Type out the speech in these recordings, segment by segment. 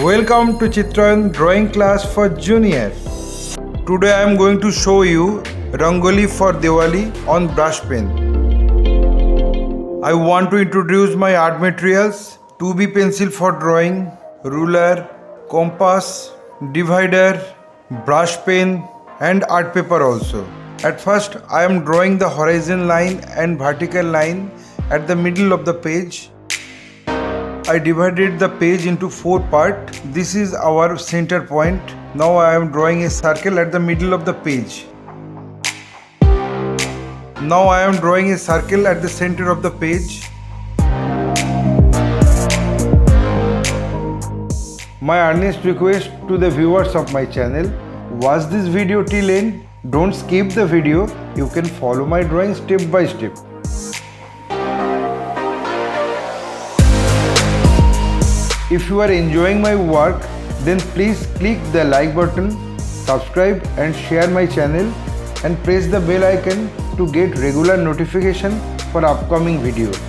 Welcome to Chitrayan drawing class for junior. Today I am going to show you Rangoli for Diwali on brush pen. I want to introduce my art materials: 2B pencil for drawing, ruler, compass, divider, brush pen and art paper also. At first I am drawing the horizon line and vertical line at the middle of the page. I divided the page into 4 parts. This is our center point. Now I am drawing a circle at the middle of the page. Now I am drawing a circle at the center of the page. My earnest request to the viewers of my channel: watch this video till end. Don't skip the video. You can follow my drawing step by step. If you are enjoying my work, then please click the like button, subscribe and share my channel and press the bell icon to get regular notification for upcoming videos.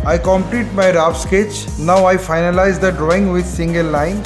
I complete my rough sketch. Now I finalize the drawing with single line.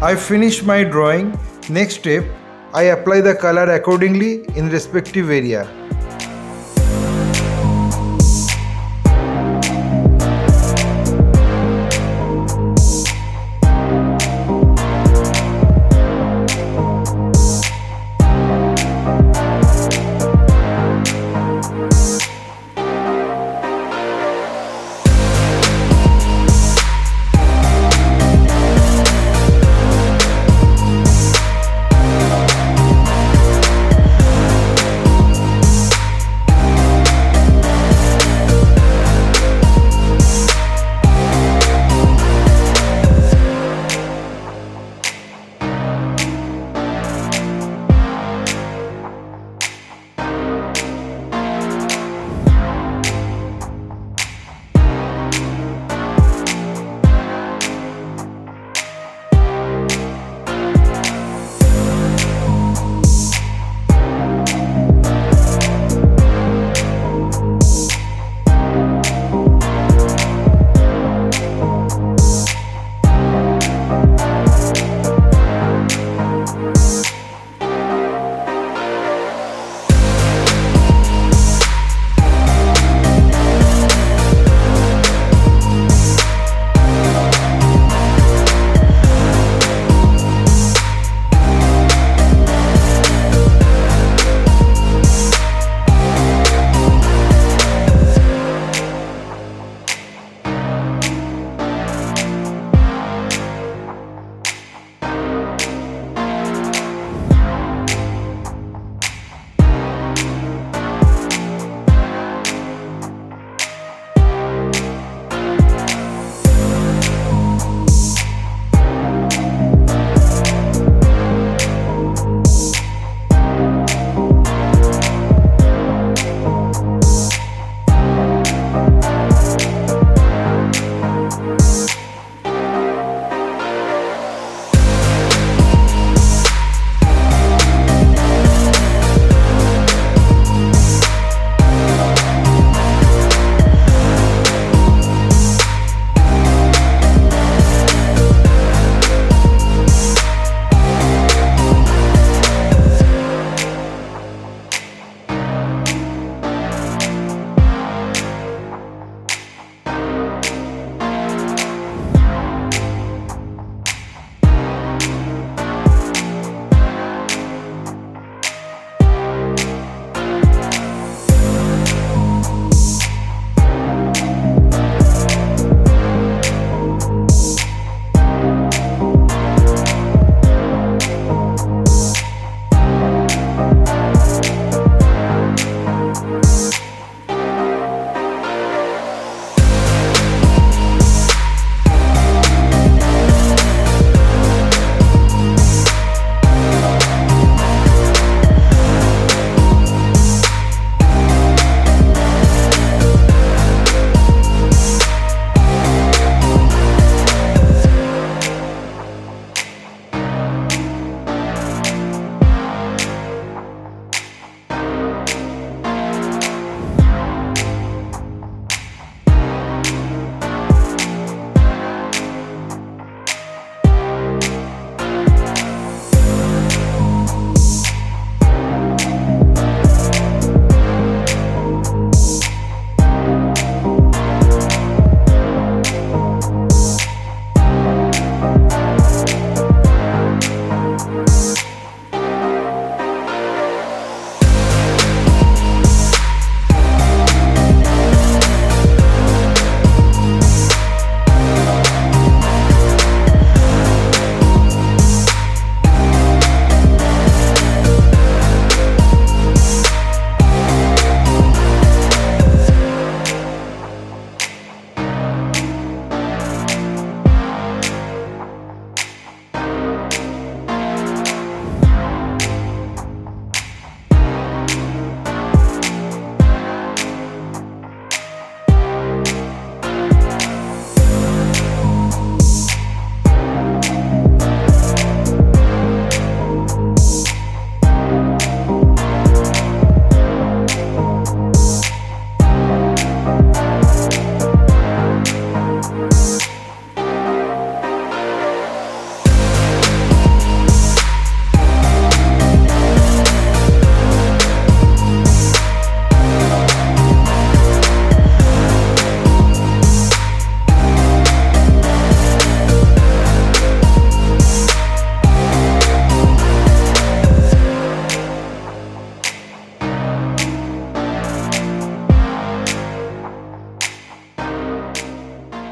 I finish my drawing. Next step, I apply the color accordingly in respective area.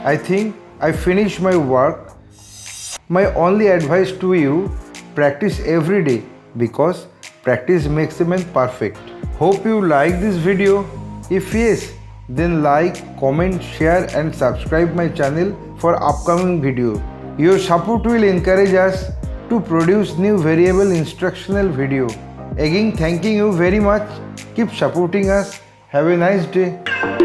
I think I finished my work. My only advice to you, practice every day because practice makes a man perfect. Hope you like this video. If yes, then like, comment, share and subscribe my channel for upcoming video. Your support will encourage us to produce new variable instructional video. Again, thanking you very much. Keep supporting us. Have a nice day.